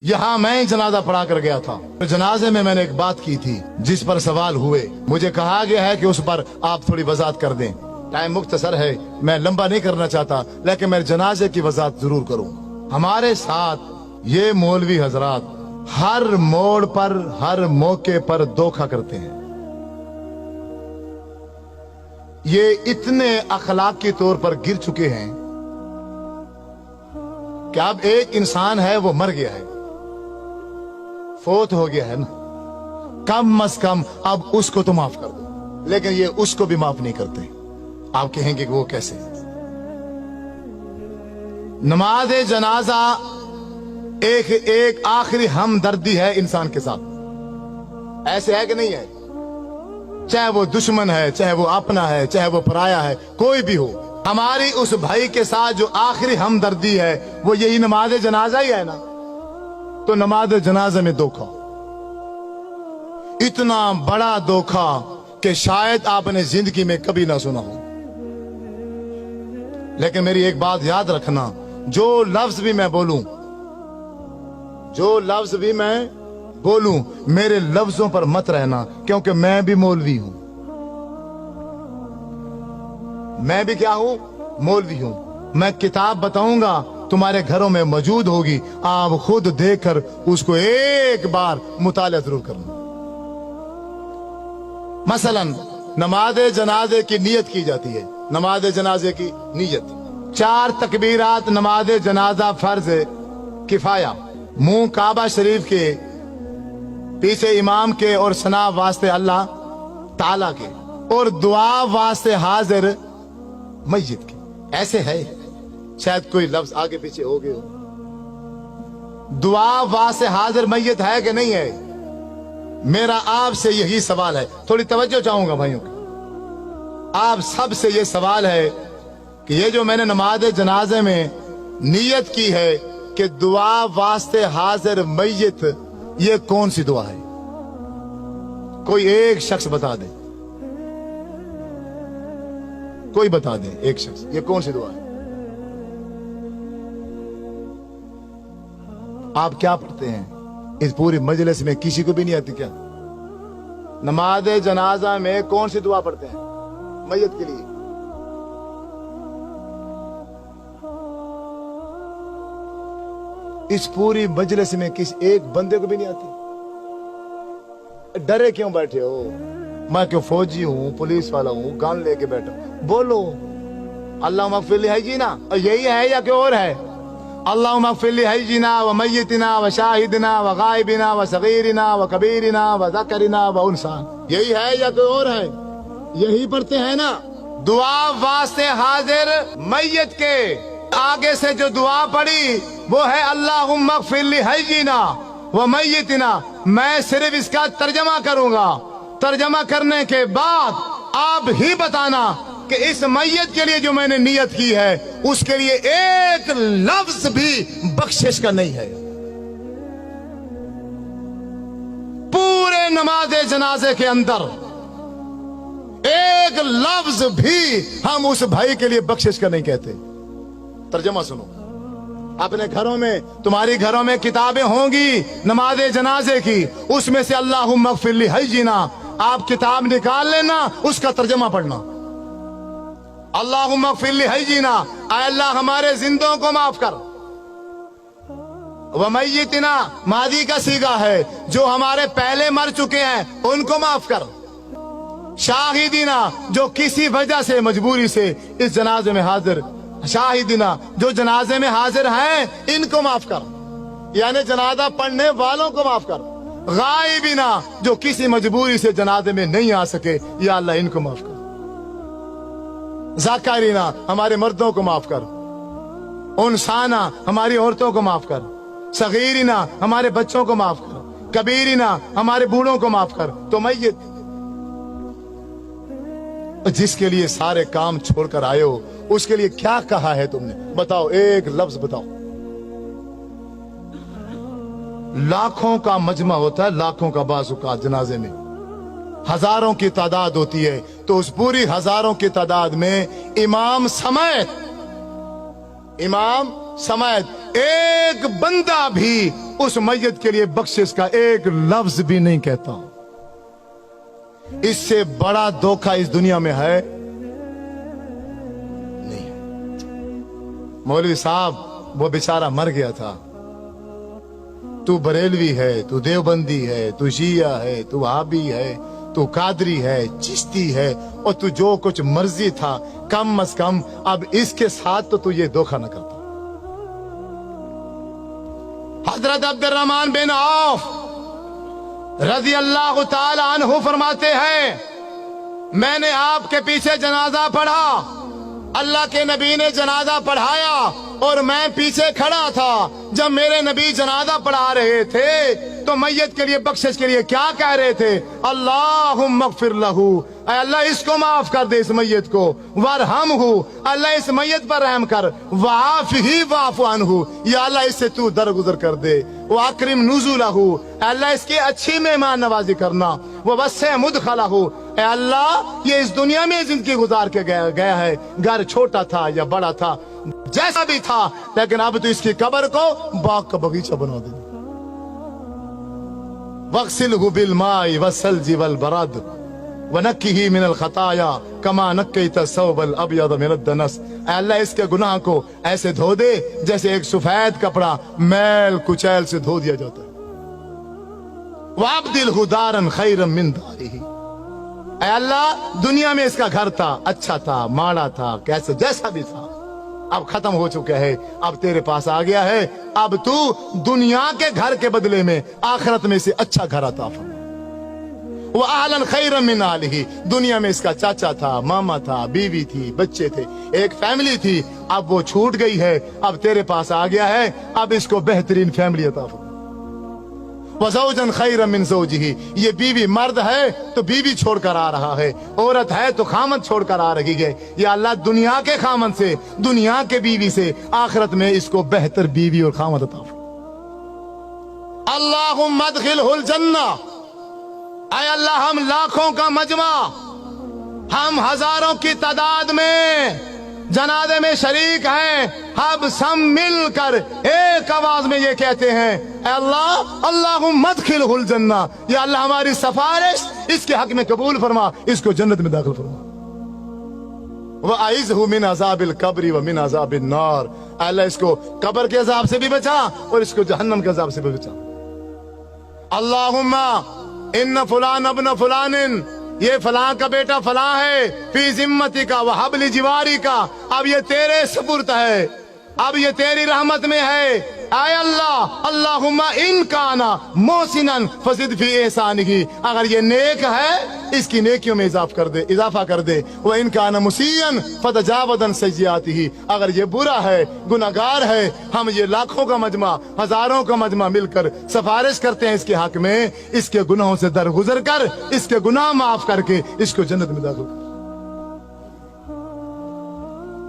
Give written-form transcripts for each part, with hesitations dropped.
यहाँ मैं जनाजा पढ़ा कर गया था। जनाजे में मैंने एक बात की थी जिस पर सवाल हुए। मुझे कहा गया है कि उस पर आप थोड़ी वजाहत कर दें। टाइम मुख्तसर है, मैं लंबा नहीं करना चाहता, लेकिन मैं जनाजे की वजाहत जरूर करूं। हमारे साथ ये मौलवी हजरात हर मोड़ पर, हर मौके पर धोखा करते हैं। ये इतने अखलाकी तौर पर गिर चुके हैं कि अब एक इंसान है, वो मर गया है, फोत हो गया है ना, कम अज कम अब उसको तो माफ कर दो। लेकिन ये उसको भी माफ नहीं करते। आप कहेंगे कि वो कैसे? नमाज जनाजा एक आखिरी हमदर्दी है इंसान के साथ। ऐसे है कि नहीं है? चाहे वो दुश्मन है, चाहे वो अपना है, चाहे वो पराया है, कोई भी हो, हमारी उस भाई के साथ जो आखिरी हमदर्दी है वो यही नमाज जनाजा ही है ना। तो नमाज जनाजा में धोखा, इतना बड़ा धोखा कि शायद आपने जिंदगी में कभी ना सुना हो। लेकिन मेरी एक बात याद रखना, जो लफ्ज भी मैं बोलूं, जो लफ्ज भी मैं बोलूं, मेरे लफ्जों पर मत रहना, क्योंकि मैं भी मौलवी हूं। मैं भी क्या हूं? मौलवी हूं। मैं किताब बताऊंगा, तुम्हारे घरों में मौजूद होगी, आप खुद देखकर उसको एक बार मुताला जरूर करना। मसलन नमाज जनाजे की नियत की जाती है। नमाज जनाजे की नियत 4 तकबीरात नमाज जनाजा फर्ज किफाया। मुंह काबा शरीफ के, पीछे इमाम के, और सना वास्ते अल्लाह ताला के, और दुआ वास्ते हाजिर मस्जिद के। ऐसे है, शायद कोई लफ्ज आगे पीछे हो गए हो। दुआ वास्ते हाजिर मस्जिद है कि नहीं है? मेरा आपसे यही सवाल है, थोड़ी तवज्जो चाहूंगा भाइयों की। आप सब से ये सवाल है कि ये जो मैंने नमाज जनाजे में नियत की है कि दुआ वास्ते हाजिर मय्यत, ये कौन सी दुआ है? कोई एक शख्स बता दे, कोई बता दे, एक शख्स, ये कौन सी दुआ है? आप क्या पढ़ते हैं? इस पूरी मजलिस में किसी को भी नहीं आती क्या? नमाज जनाजा में कौन सी दुआ पढ़ते हैं मय्यत के लिए? इस पूरी मजलिस में किसी एक बंदे को भी नहीं आती। डरे क्यों बैठे हो? मैं क्यों फौजी हूं, पुलिस वाला हूं, गन लेके बैठा हूं? बोलो अल्लाह मगफिर है जी ना, यही है या कोई और है? अल्लाह मगफिर है जी ना, व मय्यतिना व शाहिदना व गायबिना व सगीरिना व कबीरिना व ज़करिना व उनसा, यही है या कोई और है? यही पढ़ते हैं ना। दुआ वास्ते हाजिर मय्यत के आगे से जो दुआ पड़ी वो है अल्लाहुम्मा मगफिर लिहय्यिना व मय्यतिना। मैं सिर्फ इसका तर्जमा करूंगा, तर्जमा करने के बाद आप ही बताना कि इस मय्यत के लिए जो मैंने नियत की है उसके लिए एक लफ्ज भी बख्शिश का नहीं है। पूरे नमाज जनाजे के अंदर एक लफ्ज भी हम उस भाई के लिए बख्शिश का नहीं कहते। तर्जमा सुनो, अपने घरों में, तुम्हारी घरों में किताबें होंगी नमाज जनाजे की, उसमें से अल्लाहुम्मा मगफिर लिहय्यिना आप किताब निकाल लेना, उसका तर्जमा पढ़ना। अल्लाहुम्मा मगफिर लिहय्यिना, ऐ अल्लाह हमारे जिंदों को माफ कर। व मय्यतिना मादी का सीगा है, जो हमारे पहले मर चुके हैं उनको माफ कर। शाहिदीना जो किसी वजह से, मजबूरी से इस जनाजे में हाजिर, शाहिदीना जो जनाजे में हाजिर हैं इनको माफ कर, यानी जनाजा पढ़ने वालों को माफ कर। गायबीना जो किसी मजबूरी से जनाजे में नहीं आ सके, या अल्लाह इनको माफ कर। ज़ाकरीना हमारे मर्दों को माफ कर। उनसाना हमारी औरतों को माफ कर। सगीरिना हमारे बच्चों को माफ कर। कबीरिना हमारे बूढ़ों को माफ कर। तो मय्यत जिसके लिए सारे काम छोड़कर आए हो, उसके लिए क्या कहा है तुमने? बताओ, एक लफ्ज बताओ। लाखों का मजमा होता है, लाखों का बाज़-ओ-क़ात जनाजे में हजारों की तादाद होती है, तो उस पूरी हजारों की तादाद में इमाम समेत एक बंदा भी उस मैयत के लिए बख्शिश का एक लफ्ज भी नहीं कहता। इससे बड़ा धोखा इस दुनिया में है नहीं। मौलवी साहब वो बेचारा मर गया था। तू बरेलवी है, तू देवबंदी है, तू शिया है, तू वहाबी है, तू कादरी है, चिश्ती है, और तू जो कुछ मर्जी था, कम अज कम अब इसके साथ तो तू ये धोखा न करता। हजरत अब्दुर्रहमान बिन औफ रजी अल्लाह ताला अन्हु फरमाते हैं, मैंने आपके पीछे जनाजा पढ़ा, अल्लाह के नबी ने जनाजा पढ़ाया और मैं पीछे खड़ा था। जब मेरे नबी जनाजा पढ़ा रहे थे तो मैयत के लिए बख्शिश के लिए क्या कह रहे थे? अल्लाहुम्मा अग़फ़िर लहू, अल्लाह इसको माफ कर दे, इस मैयत को, वरहमहू, अल्लाह इस मैयत पर रहम कर, वआफ़िही वाफ़ अन्हु, या अल्लाह इससे तू दरगुजर कर दे, वअक्रिम नुज़ुलहू, अल्लाह इसकी अच्छी मेहमान नवाजी करना, ववस्सिअ मुदख़लहू, अल्लाह ये इस दुनिया में जिंदगी गुजार के गया है, घर छोटा था या बड़ा था, जैसा भी था, लेकिन अब तो इसकी कब्र को बाग का बगीचा बना दे। वग़सिलहु बिलमाइ वस्सल्जि वलबरद वनक्किही मिनल खताया कमा नक्कैत सौबल अबयद मिनद दनस, अल्लाह इसके गुनाह को ऐसे धो दे जैसे एक सफेद कपड़ा मैल कुचैल से धो दिया जाता है। वअब्दिलहु दारन खैरन मिन दारिही, अल्लाह दुनिया में इसका घर था, अच्छा था, माड़ा था, कैसे जैसा भी था, अब खत्म हो चुका है, अब तेरे पास आ गया है, अब तू दुनिया के घर के बदले में आखिरत में से अच्छा घर अता फरमा। वो आहलन खैरन मिन आलिही, दुनिया में इसका चाचा था, मामा था, बीवी थी, बच्चे थे, एक फैमिली थी, अब वो छूट गई है, अब तेरे पास आ गया है, अब इसको बेहतरीन फैमिली अता फरमा। वज़ौजन खैरन मिन ज़ौजिही, ये बीवी मर्द है तो बीवी छोड़कर आ रहा है, औरत है तो खामद छोड़कर आ रही है, या अल्लाह दुनिया के खामद से, दुनिया के बीवी से आखिरत में इसको बेहतर बीवी और खामद अता फरमा। अल्लाहुम्मा अदखिलहुल जन्ना, ऐ अल्लाह हम लाखों का मजमा, हम हजारों की तादाद में जनाजे में शरीक हैं, अब सब मिलकर एक आवाज में ये कहते हैं, अल्लाह अल्लाहुम्मा अदखिलहुल जन्ना, या अल्लाह हमारी सिफारिश इसके हक में कबूल फरमा, इसको जन्नत में दाखिल फरमा। वअइज़हु मिन अज़ाबिल कब्रि व मिन अज़ाबिन नार, अल्लाह इसको कब्र के अजाब से भी बचा और इसको जहन्नम के अजाब से भी बचा। अल्लाहुम्मा इन्न फुलान अब्न फुलानिन, ये फलां का बेटा फलां है, फी जिम्मती का व हब्ली जिवारी का, अब ये तेरे सुपुर्द है, अब ये तेरी रहमत में है। आय अल्लाह अल्लाहुम्मा इन काना मोहसिनन फज़िद फी एहसानिही, अगर ये नेक है इसकी नेकियों में इजाफा कर दे, वो इन काना मुसीयन फतजावदन सय्यातिही, अगर ये बुरा है, गुनाहगार है, हम ये लाखों का मजमा, हजारों का मजमा मिलकर सिफारिश करते हैं इसके हक में, इसके गुनाहों से दरगुजर कर, इसके गुनाह माफ करके इसको जन्नत में दाखिल कर।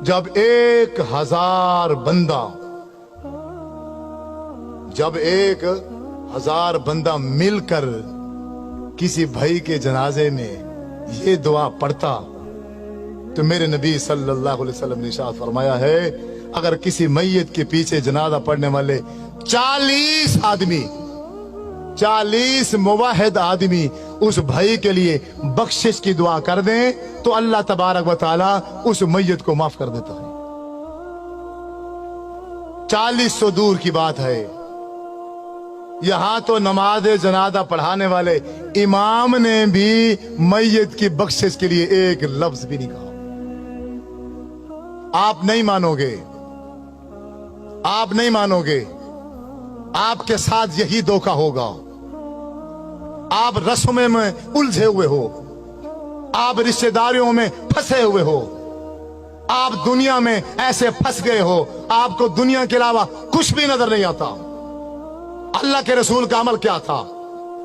जब 1000 बंदा, जब 1000 बंदा मिलकर किसी भाई के जनाजे में ये दुआ पढ़ता, तो मेरे नबी सल्लल्लाहु अलैहि वसल्लम ने इरशाद फरमाया है, अगर किसी मैयत के पीछे जनाजा पढ़ने वाले 40 आदमी, 40 मुवाहिद आदमी उस भाई के लिए बख्शिश की दुआ कर दें तो अल्लाह तबारक व तआला उस मैयत को माफ कर देता है। 40 तो दूर की बात है, यहां तो नमाज जनाजा पढ़ाने वाले इमाम ने भी मैयत की बख्शिश के लिए एक लफ्ज भी नहीं कहा। आप नहीं मानोगे, आप नहीं मानोगे, आपके साथ यही धोखा होगा। आप रस्मों में उलझे हुए हो, आप रिश्तेदारियों में फंसे हुए हो, आप दुनिया में ऐसे फंस गए हो, आपको दुनिया के अलावा कुछ भी नजर नहीं आता। अल्लाह के रसूल का अमल क्या था,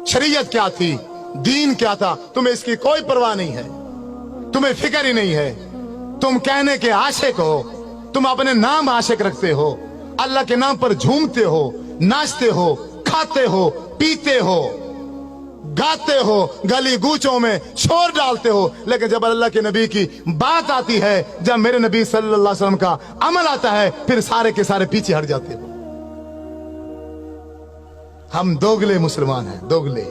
शरीयत क्या थी, दीन क्या था, तुम्हें इसकी कोई परवाह नहीं है, तुम्हें फिक्र ही नहीं है। तुम कहने के आशिक हो, तुम अपने नाम आशिक रखते हो, अल्लाह के नाम पर झूमते हो, नाचते हो, खाते हो, पीते हो, गाते हो, गली गूचों में शोर डालते हो, लेकिन जब अल्लाह के नबी की बात आती है, जब मेरे नबी सल्लल्लाहु अलैहि वसल्लम का अमल आता है, फिर सारे के सारे पीछे हट जाते हो। हम दोगले मुसलमान हैं, दोगले।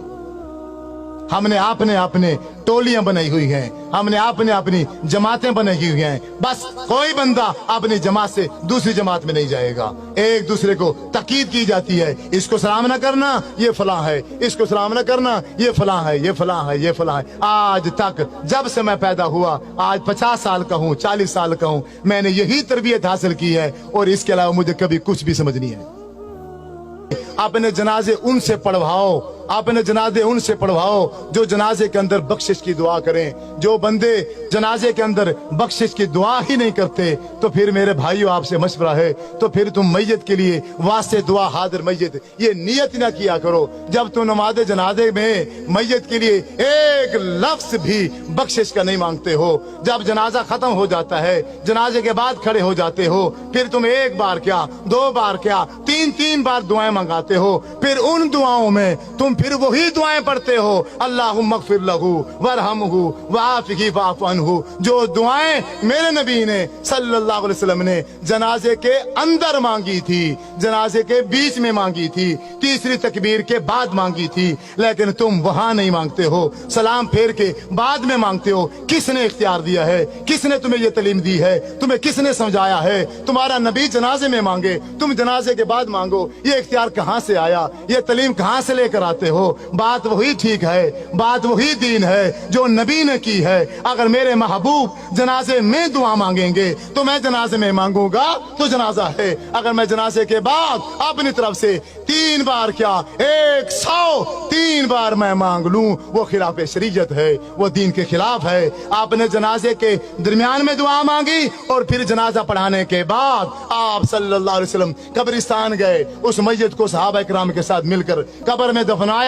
हमने आपने अपने टोलियां बनाई हुई हैं, हमने आपने अपनी जमातें बनाई हुई हैं। बस कोई बंदा अपनी जमात से दूसरी जमात में नहीं जाएगा। एक दूसरे को ताकीद की जाती है, इसको सलाम न करना ये फलां है, इसको सलाम न करना ये फलां है, ये फलां है, ये फलां है। आज तक जब से मैं पैदा हुआ, आज 50 साल का हूँ, 40 साल का हूँ, मैंने यही तरबियत हासिल की है और इसके अलावा मुझे कभी कुछ भी समझ नहीं है। अपने जनाजे उनसे पढ़वाओ, अपने जनाजे उनसे पढ़वाओ जो जनाजे के अंदर बख्शिश की दुआ करें। जो बंदे जनाजे के अंदर बख्शिश की दुआ ही नहीं करते, तो फिर मेरे भाइयों आपसे मशवरा है, तो फिर तुम मैयत के लिए वास्ते दुआ हाजिर मैयत ये नियत ना किया करो। जब तुम नमाज जनाजे में मैयत के लिए एक लफ्ज भी बख्शिश का नहीं मांगते हो, जब जनाजा खत्म हो जाता है, जनाजे के बाद खड़े हो जाते हो, फिर तुम एक बार क्या, 2 बार क्या, 3 बार दुआएं मंगाते हो। फिर उन दुआओं में तुम फिर वही दुआएं पढ़ते हो, अल्लाहुम्मा अग़फ़िर लहू वरहमहू वआफ़िही वअफ़ु अन्हु। जो दुआएं मेरे नबी ने सल्लल्लाहु अलैहि वसल्लम ने जनाजे के अंदर मांगी थी, जनाजे के बीच में मांगी थी, तीसरी तकबीर के बाद मांगी थी, लेकिन तुम वहां नहीं मांगते हो, सलाम फेर के बाद में मांगते हो। किसने इख्तियार दिया है? किसने तुम्हें ये तालीम दी है? तुम्हें किसने समझाया है? तुम्हारा नबी जनाजे में मांगे, तुम जनाजे के बाद मांगो, ये इख्तियार कहां से आया? ये तालीम कहां से लेकर आते हो? बात वही ठीक है, बात वही दीन है जो नबी ने की है। अगर मेरे महबूब जनाजे में दुआ मांगेंगे तो मैं जनाजे में मांगूंगा तो जनाजा है। अगर मैं जनाजे के बाद अपनी तरफ से 3 बार क्या 103 बार मैं मांग लूं, वो खिलाफ शरीयत है, वो दीन के खिलाफ है। आपने जनाजे के दरमियान में दुआ मांगी और फिर जनाजा पढ़ाने के बाद आप सल्लल्लाहु अलैहि वसल्लम कब्रिस्तान गए, उस मैयत को सहाबा इकराम के साथ मिलकर कब्र में दफनाया।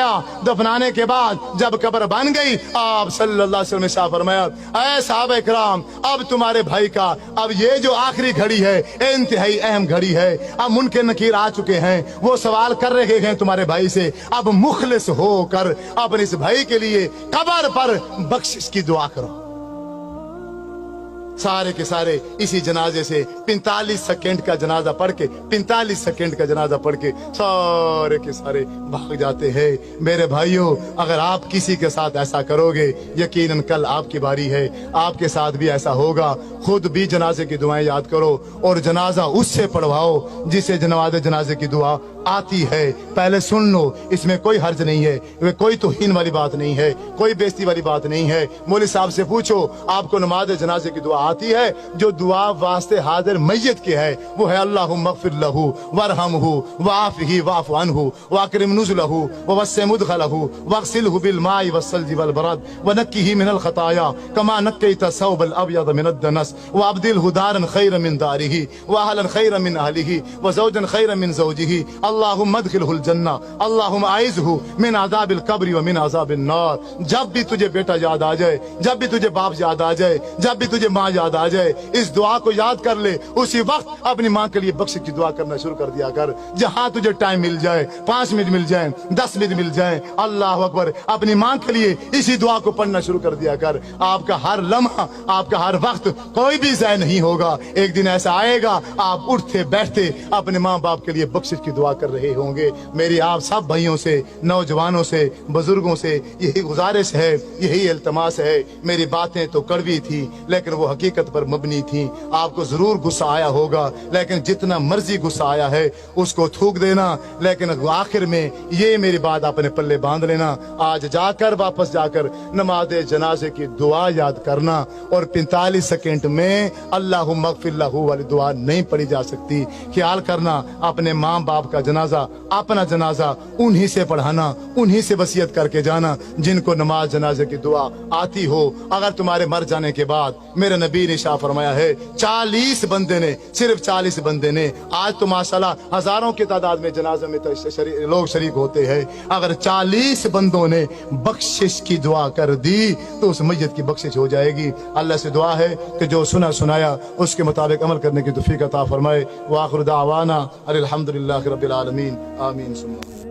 दफनाने के बाद जब कब्र बन गई, आप सल्लल्लाहु अलैहि वसल्लम ने शाह फरमाया, ऐ सहाबा इकराम, अब तुम्हारे भाई का, अब ये जो आखिरी घड़ी है, इंतहाई अहम घड़ी है, अब मुनकर नकीर आ चुके हैं, वो सवाल कर रहे हैं तुम्हारे भाई से, अब मुखलिस होकर अपने इस भाई के लिए कब्र पर बख्शिश की दुआ करो। सारे के सारे इसी जनाजे से 45 सेकंड का जनाजा पढ़ के, 45 सेकंड का जनाजा पढ़ के सारे के सारे भाग जाते हैं। मेरे भाइयों, अगर आप किसी के साथ ऐसा करोगे, यकीनन कल आपकी बारी है, आपके साथ भी ऐसा होगा। खुद भी जनाजे की दुआएं याद करो और जनाजा उससे पढ़वाओ जिसे जनाजे की दुआ आती है। पहले सुन लो, इसमें कोई हर्ज नहीं है, वे कोई तौहीन वाली बात नहीं है, कोई बेइज्जती वाली बात नहीं है। मौलवी साहब से पूछो, आपको नमाज जनाजे की दुआ आती है? जो दुआ वास्ते हाजिर मैयत के है वो है अल्लाहुम्मा अग़फ़िर लहू वरहमहू वआफ़िही वअफ़ु अन्हु वअकरिम नुज़ुलहू ववस्सिअ मुदख़लहू वग़सिलहू बिलमाइ वस्सल्जि वलबरद वनक्किही मिनल ख़ताया कमा नक्कैता सौबल अब्यद मिनद दनस वअब्दिलहू दारन खैरन मिन दारिही वअहलन खैरन मिन अहलिही वज़ौजन खैरन मिन ज़ौजिही अल्लाहुम्मा अदखिलहुल जन्नह अल्लाहुम्मा आइज़हू मिन अज़ाबिल क़ब्रि व मिन अज़ाबिन नार। जब भी तुझे बेटा याद आ जाए, जब भी तुझे बाप याद आ जाए, जब भी तुझे माँ याद आ जाए, इस दुआ को याद कर ले। उसी वक्त अपनी माँ के लिए बख्शिश की दुआ करना शुरू कर दिया कर। जहां तुझे टाइम मिल जाए, 5 मिनट मिल जाए, 10 मिनट मिल जाए, अल्लाह अकबर, अपनी माँ के लिए इसी दुआ को पढ़ना शुरू कर दिया कर। आपका हर लम्हा, आपका हर वक्त कोई भी ज़ाय नहीं होगा। एक दिन ऐसा आएगा, आप उठते बैठते अपने माँ बाप के लिए बख्शिश की दुआ कर रहे होंगे। मेरी आप सब भाइयों से, नौजवानों से, बुजुर्गों से यही गुजारिश है, यही इल्तमास है। मेरी बातें तो कड़वी थी लेकिन वो हकीकत पर मबनी थी। आपको जरूर गुस्सा आया होगा, लेकिन जितना मर्जी गुस्सा आया है उसको थूक देना, लेकिन आखिर में ये मेरी बात अपने पल्ले बांध लेना। आज जाकर वापस जाकर नमाज जनाजे की दुआ याद करना और 45 सेकंड में अल्लाहुम्मा अग़फ़िर लहू वाली दुआ नहीं पढ़ी जा सकती। ख्याल करना, अपने माँ बाप का जनाजा, अपना जनाजा उन्हीं से पढ़ाना, उन्हीं से वसीयत करके जाना जिनको नमाज जनाजे की दुआ आती हो। अगर तुम्हारे मर जाने के बाद, मेरे नबी ने शाह फरमाया है, 40 बंदे ने, सिर्फ 40 बंदे ने, आज तो माशाल्लाह हजारों की तादाद में जनाजे में तो लोग शरीक होते हैं, अगर 40 बंदों ने बख्शिश की दुआ कर दी तो उस मैयत की बख्शिश हो जाएगी। अल्लाह से दुआ है कि जो सुना सुनाया उसके मुताबिक अमल करने की तौफीक अता फरमाए। व आखिर दावाना अनिल हम्दुलिल्लाहि रब्बिल आलमीन। आमीन सुम्मा।